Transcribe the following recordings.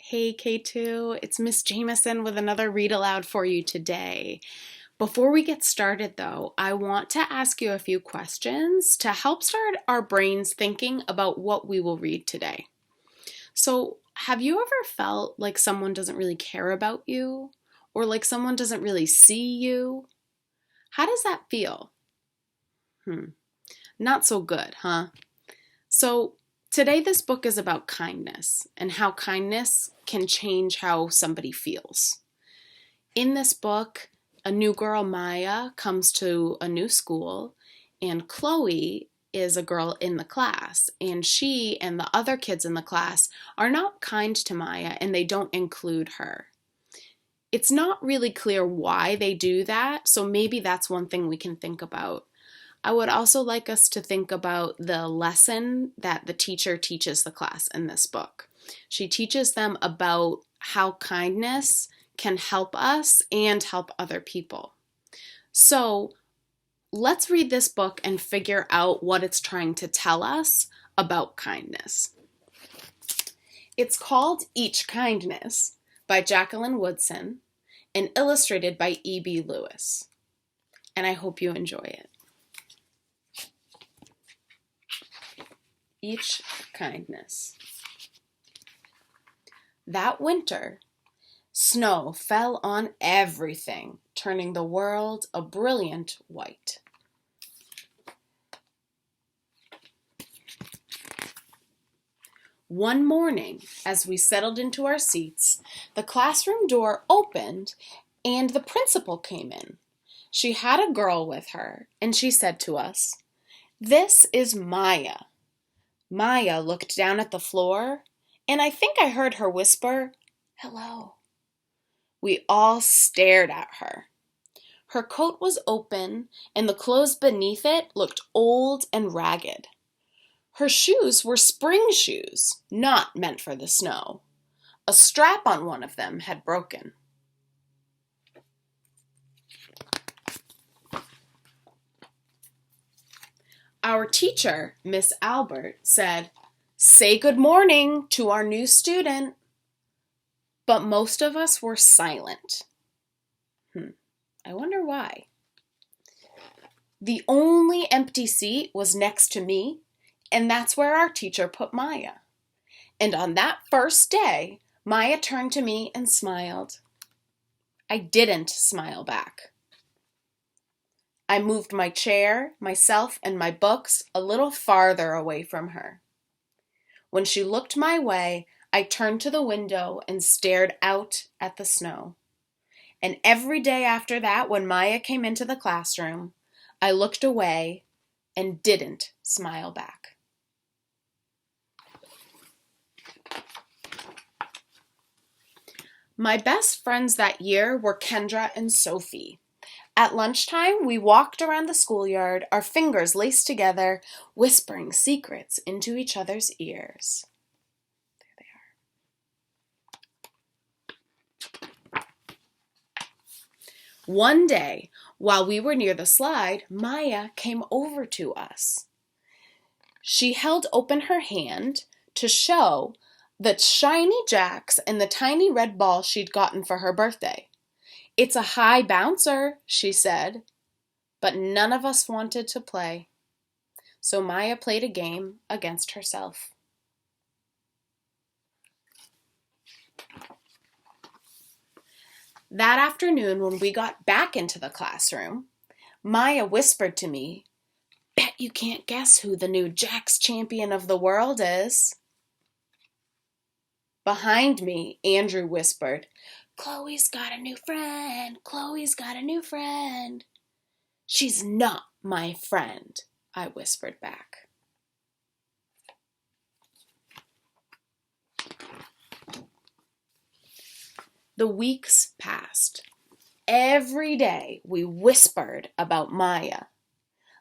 Hey K2, it's Miss Jameson with another read aloud for you today. Before we get started though, I want to ask you a few questions to help start our brains thinking about what we will read today. So, have you ever felt like someone doesn't really care about you? Or like someone doesn't really see you? How does that feel? Not so good, huh? So, today this book is about kindness and how kindness can change how somebody feels. In this book, a new girl, Maya, comes to a new school, and Chloe is a girl in the class, and she and the other kids in the class are not kind to Maya, and they don't include her. It's not really clear why they do that, so maybe that's one thing we can think about. I would also like us to think about the lesson that the teacher teaches the class in this book. She teaches them about how kindness can help us and help other people. So let's read this book and figure out what it's trying to tell us about kindness. It's called Each Kindness by Jacqueline Woodson and illustrated by E.B. Lewis. And I hope you enjoy it. Each kindness. That winter, snow fell on everything, turning the world a brilliant white. One morning, as we settled into our seats, the classroom door opened and the principal came in. She had a girl with her, and she said to us, "This is Maya." Maya looked down at the floor, and I think I heard her whisper, "Hello." We all stared at her. Her coat was open, and the clothes beneath it looked old and ragged. Her shoes were spring shoes, not meant for the snow. A strap on one of them had broken. Our teacher, Miss Albert, said, "Say good morning to our new student." But most of us were silent. I wonder why. The only empty seat was next to me, and that's where our teacher put Maya. And on that first day, Maya turned to me and smiled. I didn't smile back. I moved my chair, myself, and my books a little farther away from her. When she looked my way, I turned to the window and stared out at the snow. And every day after that, when Maya came into the classroom, I looked away and didn't smile back. My best friends that year were Kendra and Sophie. At lunchtime, we walked around the schoolyard, our fingers laced together, whispering secrets into each other's ears. There they are. One day, while we were near the slide, Maya came over to us. She held open her hand to show the shiny jacks and the tiny red ball she'd gotten for her birthday. "It's a high bouncer," she said, but none of us wanted to play. So Maya played a game against herself. That afternoon, when we got back into the classroom, Maya whispered to me, "Bet you can't guess who the new Jacks champion of the world is." Behind me, Andrew whispered, "Chloe's got a new friend. Chloe's got a new friend." "She's not my friend," I whispered back. The weeks passed. Every day we whispered about Maya,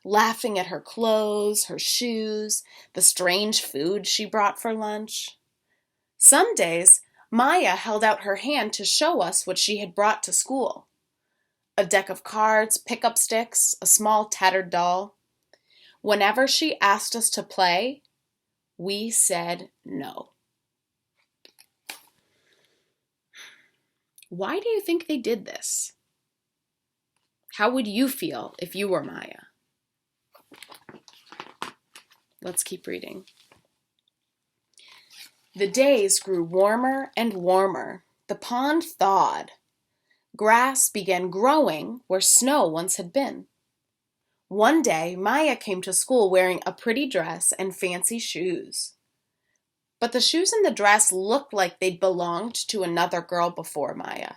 laughing at her clothes, her shoes, the strange food she brought for lunch. Some days, Maya held out her hand to show us what she had brought to school. A deck of cards, pickup sticks, a small tattered doll. Whenever she asked us to play, we said no. Why do you think they did this? How would you feel if you were Maya? Let's keep reading. The days grew warmer and warmer. The pond thawed. Grass began growing where snow once had been. One day, Maya came to school wearing a pretty dress and fancy shoes. But the shoes and the dress looked like they'd belonged to another girl before Maya.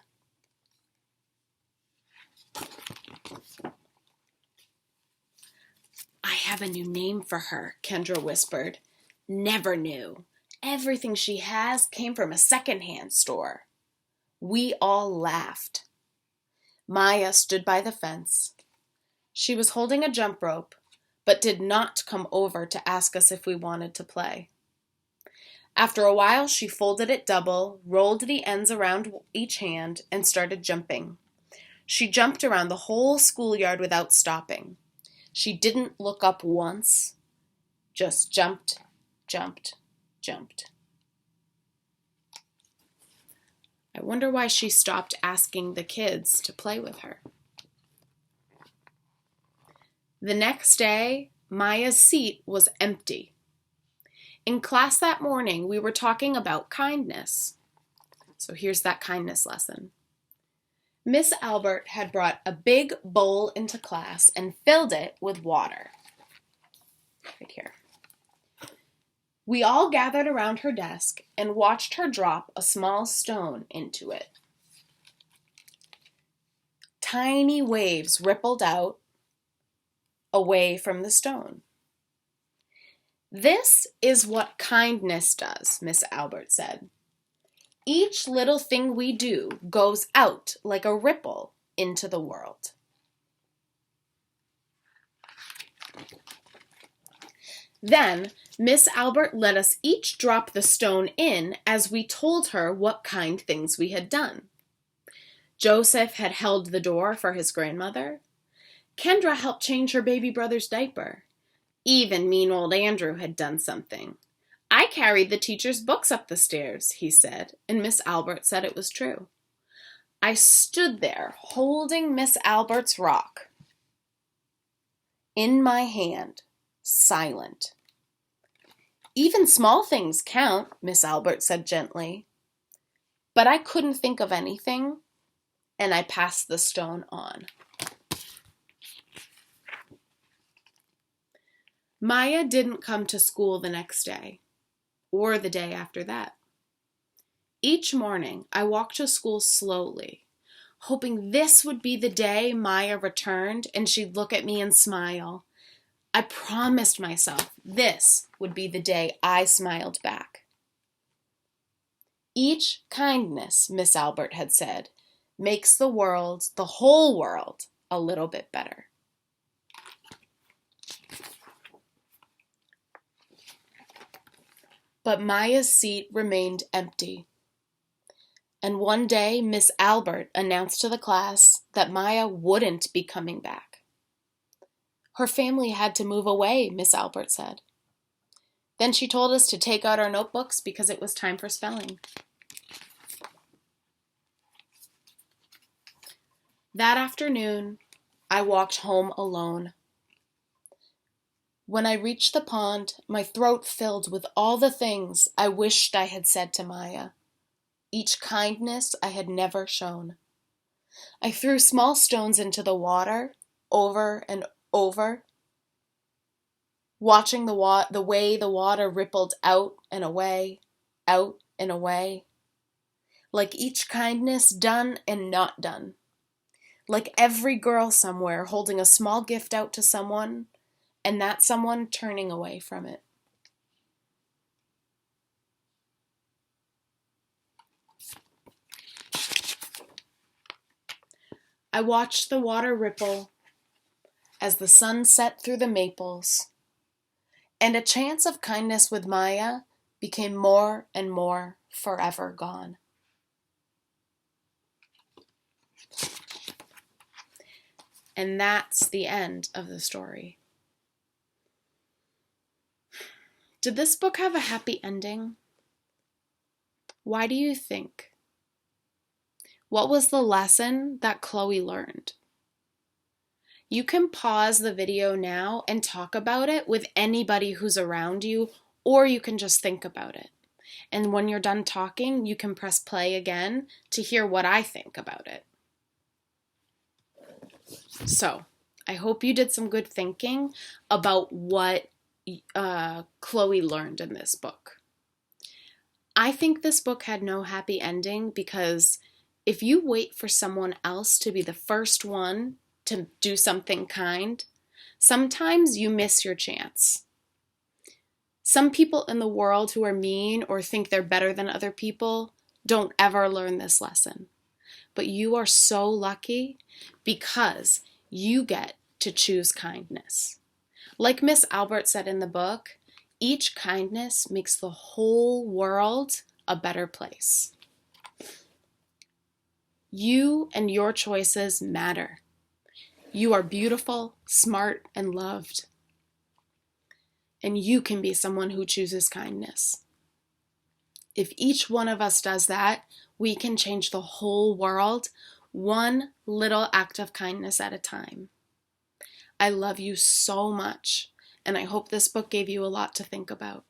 I have a new name for her, Kendra whispered. Never knew. Everything she has came from a secondhand store. We all laughed. Maya stood by the fence. She was holding a jump rope, but did not come over to ask us if we wanted to play. After a while, she folded it double, rolled the ends around each hand, and started jumping. She jumped around the whole schoolyard without stopping. She didn't look up once, just jumped, jumped, jumped. I wonder why she stopped asking the kids to play with her. The next day, Maya's seat was empty. In class that morning, we were talking about kindness. So here's that kindness lesson. Miss Albert had brought a big bowl into class and filled it with water. Right here. We all gathered around her desk and watched her drop a small stone into it. Tiny waves rippled out away from the stone. This is what kindness does, Miss Albert said. Each little thing we do goes out like a ripple into the world. Then Miss Albert let us each drop the stone in as we told her what kind things we had done. Joseph had held the door for his grandmother. Kendra helped change her baby brother's diaper. Even mean old Andrew had done something. I carried the teacher's books up the stairs, he said, and Miss Albert said it was true. I stood there holding Miss Albert's rock in my hand, silent. Even small things count, Miss Albert said gently. But I couldn't think of anything, and I passed the stone on. Maya didn't come to school the next day, or the day after that. Each morning, I walked to school slowly, hoping this would be the day Maya returned and she'd look at me and smile. I promised myself this would be the day I smiled back. Each kindness, Miss Albert had said, makes the world, the whole world, a little bit better. But Maya's seat remained empty. And one day, Miss Albert announced to the class that Maya wouldn't be coming back. Her family had to move away, Miss Albert said. Then she told us to take out our notebooks because it was time for spelling. That afternoon, I walked home alone. When I reached the pond, my throat filled with all the things I wished I had said to Maya, each kindness I had never shown. I threw small stones into the water, over and over, watching the way the water rippled out and away, like each kindness done and not done, like every girl somewhere holding a small gift out to someone, and that someone turning away from it. I watched the water ripple as the sun set through the maples, and a chance of kindness with Maya became more and more forever gone. And that's the end of the story. Did this book have a happy ending? Why do you think? What was the lesson that Chloe learned? You can pause the video now and talk about it with anybody who's around you, or you can just think about it. And when you're done talking, you can press play again to hear what I think about it. So, I hope you did some good thinking about what Chloe learned in this book. I think this book had no happy ending because if you wait for someone else to be the first one to do something kind, sometimes you miss your chance. Some people in the world who are mean or think they're better than other people don't ever learn this lesson. But you are so lucky because you get to choose kindness. Like Miss Albert said in the book, each kindness makes the whole world a better place. You and your choices matter. You are beautiful, smart, and loved. And you can be someone who chooses kindness. If each one of us does that, we can change the whole world, one little act of kindness at a time. I love you so much, and I hope this book gave you a lot to think about.